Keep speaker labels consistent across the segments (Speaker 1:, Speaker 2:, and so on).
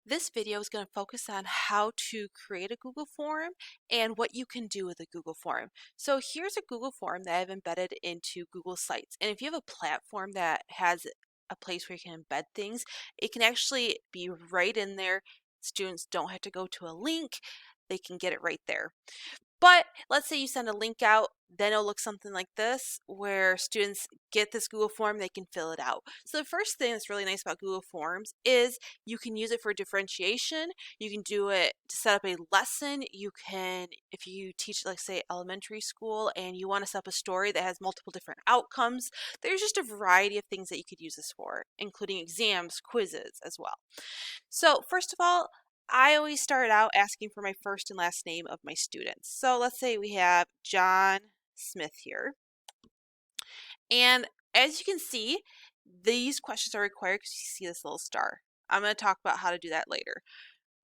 Speaker 1: This video is going to focus on how to create a Google form and what you can do with a Google form. So here's a Google form that I've embedded into Google Sites. And if you have a platform that has a place where you can embed things, it can actually be right in there. Students don't have to go to a link. They can get it right there. But let's say you send a link out, then it'll look something like this, where students get this Google form, they can fill it out. So the first thing that's really nice about Google Forms is you can use it for differentiation. You can do it to set up a lesson. You can, if you teach, like say, elementary school and you want to set up a story that has multiple different outcomes, there's just a variety of things that you could use this for, including exams, quizzes as well. So first of all, I always start out asking for my first and last name of my students. So let's say we have John Smith here. And as you can see, these questions are required because you see this little star. I'm going to talk about how to do that later.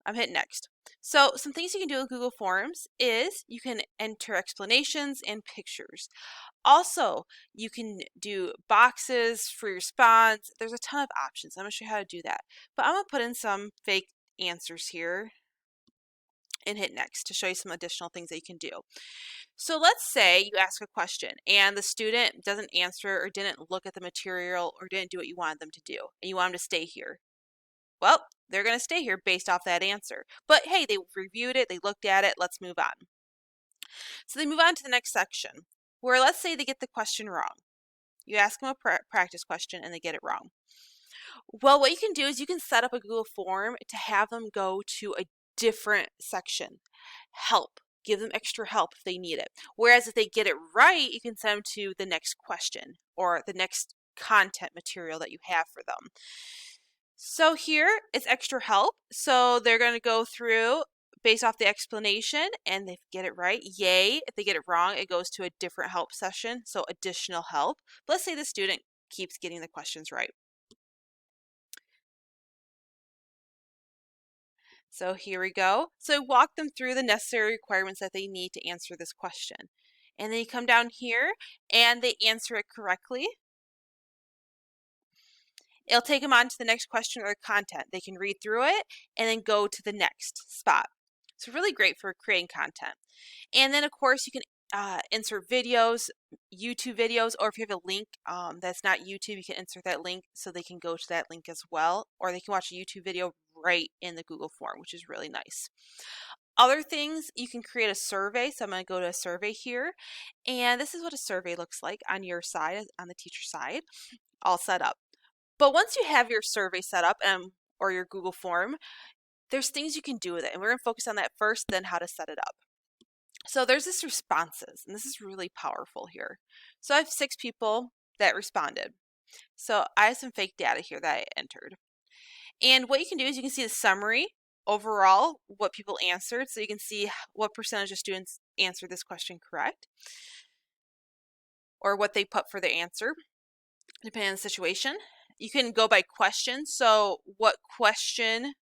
Speaker 1: I'm hitting next. So some things you can do with Google Forms is you can enter explanations and pictures. Also, you can do boxes for your response. There's a ton of options. I'm going to show you how to do that. But I'm going to put in some fake answers here and hit next to show you some additional things that you can do. So let's say you ask a question and the student doesn't answer or didn't look at the material or didn't do what you wanted them to do and you want them to stay here. Well, they're going to stay here based off that answer. But hey, they reviewed it, they looked at it, let's move on. So they move on to the next section where let's say they get the question wrong. You ask them a practice question and they get it wrong. Well, what you can do is you can set up a Google form to have them go to a different section. Help. Give them extra help if they need it. Whereas if they get it right, you can send them to the next question or the next content material that you have for them. So here is extra help. So they're going to go through based off the explanation and they get it right, yay. If they get it wrong, it goes to a different help session, so additional help. But let's say the student keeps getting the questions right. So here we go. So walk them through the necessary requirements that they need to answer this question. And then you come down here and they answer it correctly. It'll take them on to the next question or content. They can read through it and then go to the next spot. So really great for creating content. And then of course you can insert videos, YouTube videos, or if you have a link that's not YouTube, you can insert that link so they can go to that link as well, or they can watch a YouTube video right in the Google form, which is really nice. Other things, you can create a survey. So I'm going to go to a survey here, and this is what a survey looks like on your side, on the teacher side, all set up. But once you have your survey set up or your Google form, there's things you can do with it, and we're going to focus on that first, then how to set it up. So there's this responses, and this is really powerful here. So I have 6 people that responded. So I have some fake data here that I entered. And what you can do is you can see the summary overall, what people answered. So you can see what percentage of students answered this question correct, or what they put for the answer, depending on the situation. You can go by question. So what question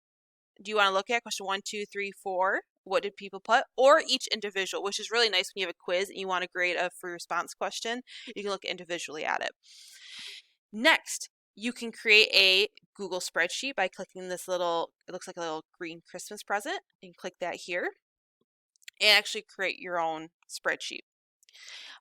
Speaker 1: do you want to look at? Question 1, 2, 3, 4. What did people put? Or each individual, which is really nice when you have a quiz and you want to grade a free response question. You can look individually at it. Next, you can create a Google spreadsheet by clicking this little, it looks like a little green Christmas present. You can click that here and actually create your own spreadsheet.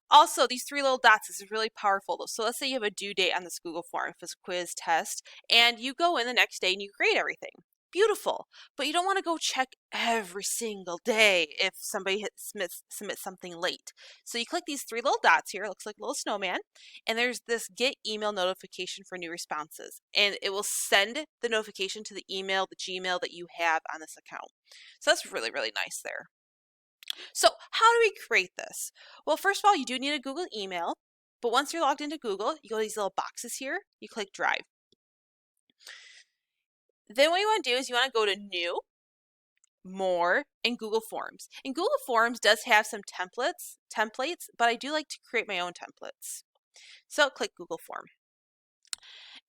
Speaker 1: Also, these 3 little dots, this is really powerful. So let's say you have a due date on this Google form, if it's a quiz, test, and you go in the next day and you grade everything. Beautiful, but you don't want to go check every single day if somebody submits something late. So you click these 3 little dots here, it looks like a little snowman, and there's this get email notification for new responses, and it will send the notification to the email, the Gmail that you have on this account. So that's really, really nice there. So how do we create this? Well, first of all, you do need a Google email, but once you're logged into Google, you go to these little boxes here, you click Drive. Then what you want to do is you want to go to New, More, and Google Forms. And Google Forms does have some templates, but I do like to create my own templates. So click Google Form.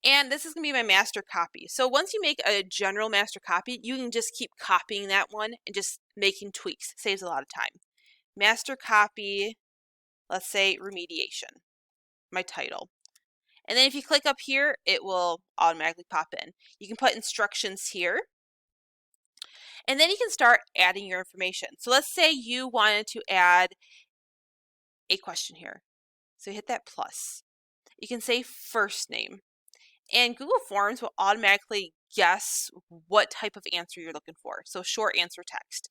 Speaker 1: And this is going to be my master copy. So once you make a general master copy, you can just keep copying that one and just making tweaks. Saves a lot of time. Master copy, let's say remediation, my title. And then if you click up here, it will automatically pop in. You can put instructions here. And then you can start adding your information. So let's say you wanted to add a question here. So hit that plus. You can say first name. And Google Forms will automatically guess what type of answer you're looking for. So short answer text.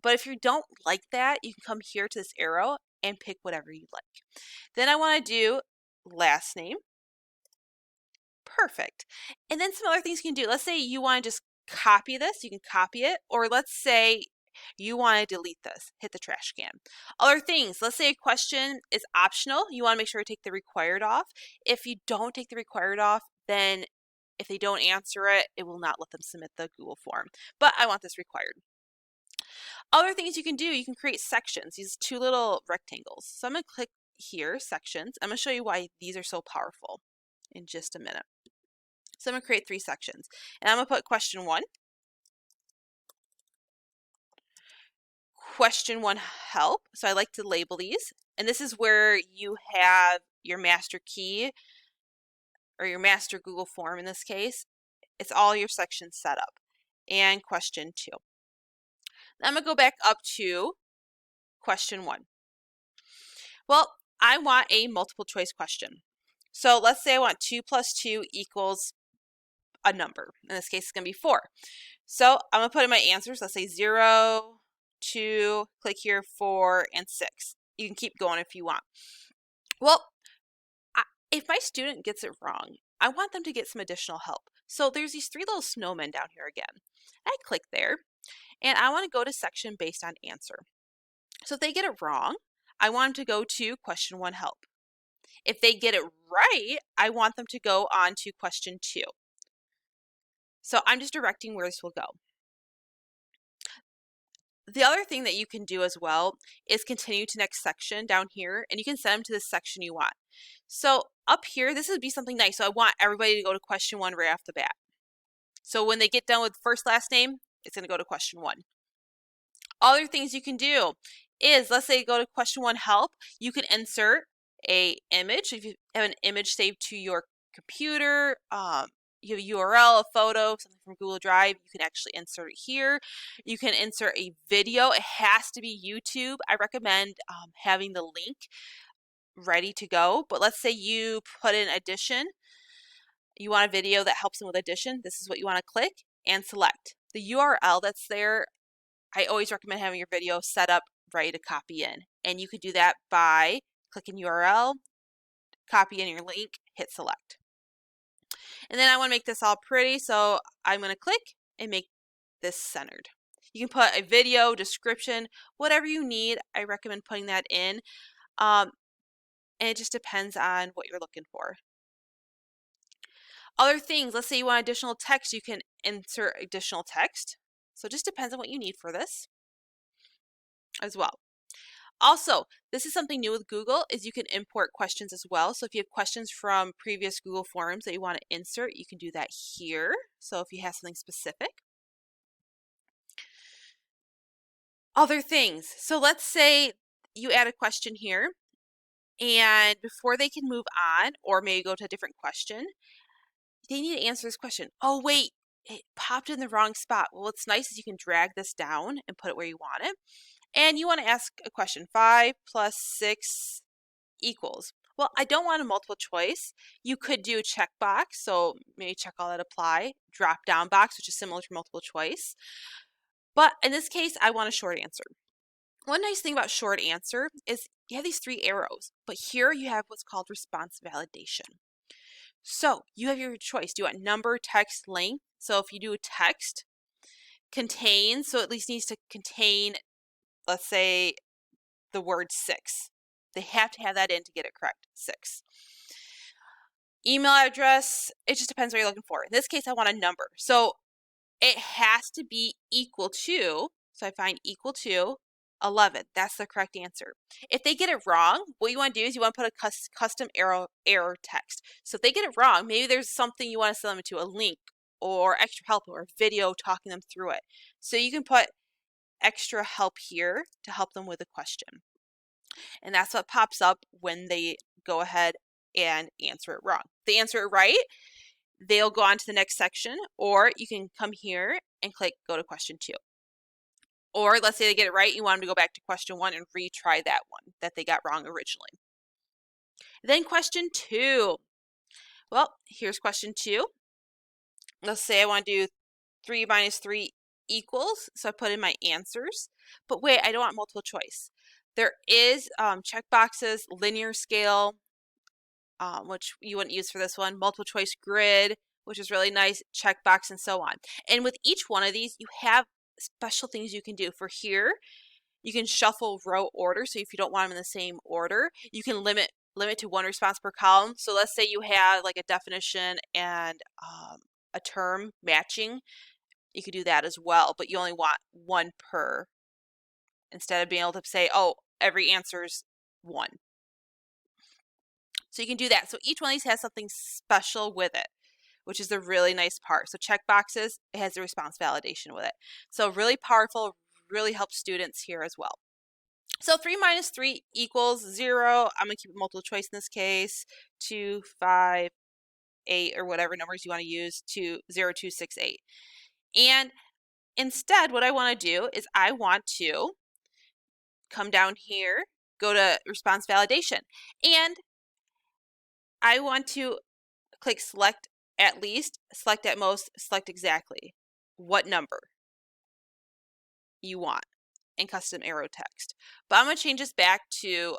Speaker 1: But if you don't like that, you can come here to this arrow and pick whatever you like. Then I want to do last name. Perfect. And then some other things you can do. Let's say you want to just copy this. You can copy it. Or let's say you want to delete this. Hit the trash can. Other things. Let's say a question is optional. You want to make sure to take the required off. If you don't take the required off, then if they don't answer it, it will not let them submit the Google form. But I want this required. Other things you can do, you can create sections, these two little rectangles. So I'm going to click here, sections. I'm going to show you why these are so powerful in just a minute. So I'm going to create 3 sections. And I'm going to put question 1. Question 1 help. So I like to label these. And this is where you have your master key or your master Google form in this case. It's all your sections set up. And question 2. Now I'm going to go back up to question 1. Well, I want a multiple choice question. So let's say I want 2 plus 2 equals a number. In this case, it's going to be 4. So I'm going to put in my answers. Let's say 0, 2, click here, 4, and 6. You can keep going if you want. Well, if my student gets it wrong, I want them to get some additional help. So there's these 3 little snowmen down here again. I click there, and I want to go to section based on answer. So if they get it wrong, I want them to go to question 1 help. If they get it right, I want them to go on to question 2. So I'm just directing where this will go. The other thing that you can do as well is continue to next section down here, and you can send them to the section you want. So up here, this would be something nice. So I want everybody to go to question 1 right off the bat. So when they get done with first, last name, it's going to go to question 1. Other things you can do is, let's say you go to question 1 help, you can insert a image. If you have an image saved to your computer, you have a URL, a photo, something from Google Drive, you can actually insert it here. You can insert a video. It has to be YouTube. I recommend having the link ready to go. But let's say you put in addition. You want a video that helps them with addition. This is what you want to click and select. The URL that's there, I always recommend having your video set up ready to copy in. And you can do that by clicking URL, copy in your link, hit select. And then I want to make this all pretty, so I'm going to click and make this centered. You can put a video, description, whatever you need. I recommend putting that in. And it just depends on what you're looking for. Other things, let's say you want additional text, you can insert additional text. So it just depends on what you need for this as well. Also, this is something new with Google, is you can import questions as well. So if you have questions from previous Google Forms that you want to insert, you can do that here. So if you have something specific. Other things. So let's say you add a question here, and before they can move on, or maybe go to a different question, they need to answer this question. Oh, wait, it popped in the wrong spot. Well, what's nice is you can drag this down and put it where you want it. And you want to ask a question, 5 plus 6 equals. Well, I don't want a multiple choice. You could do a checkbox, so maybe check all that apply. Drop down box, which is similar to multiple choice. But in this case, I want a short answer. One nice thing about short answer is you have these 3 arrows, but here you have what's called response validation. So you have your choice. Do you want number, text, length? So if you do a text, contains, so at least needs to contain, let's say, the word 6. They have to have that in to get it correct, 6. Email address, it just depends what you're looking for. In this case, I want a number. So it has to be equal to, so I find equal to 11. That's the correct answer. If they get it wrong, what you want to do is you want to put a custom error text. So if they get it wrong, maybe there's something you want to send them to, a link or extra help or a video talking them through it. So you can put extra help here to help them with a question. And that's what pops up when they go ahead and answer it wrong. If they answer it right, they'll go on to the next section, or you can come here and click go to question 2. Or let's say they get it right, you want them to go back to question 1 and retry that one that they got wrong originally. Then question 2. Well, here's question 2. Let's say I want to do 3 minus 3 equals, so I put in my answers. But wait, I don't want multiple choice. There is check boxes, linear scale, which you wouldn't use for this one, multiple choice grid, which is really nice, checkbox, and so on. And with each one of these, you have special things you can do. For here, you can shuffle row order, so if you don't want them in the same order, you can limit to 1 response per column. So let's say you have like a definition and a term matching, you could do that as well, but you only want 1 per, instead of being able to say, oh, every answer's 1. So you can do that. So each one of these has something special with it, which is the really nice part. So checkboxes, it has the response validation with it. So really powerful, really helps students here as well. So 3 minus 3 equals 0. I'm going to keep it multiple choice in this case. 2, 5, 8, or whatever numbers you want to use, to 0, 2, 6, 8. And instead, what I want to do is I want to come down here, go to response validation, and I want to click select at least, select at most, select exactly what number you want in custom arrow text. But I'm going to change this back to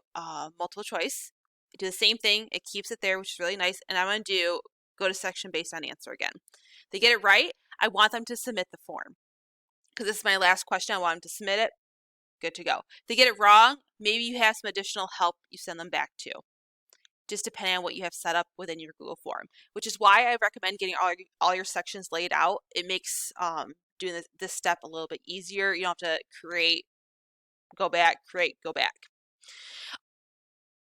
Speaker 1: multiple choice. Do the same thing. It keeps it there, which is really nice. And I'm going to go to section based on answer again. If they get it right, I want them to submit the form. Because this is my last question, I want them to submit it. Good to go. If they get it wrong, maybe you have some additional help you send them back to, just depending on what you have set up within your Google form, which is why I recommend getting all your sections laid out. It makes doing this step a little bit easier. You don't have to create, go back, create, go back.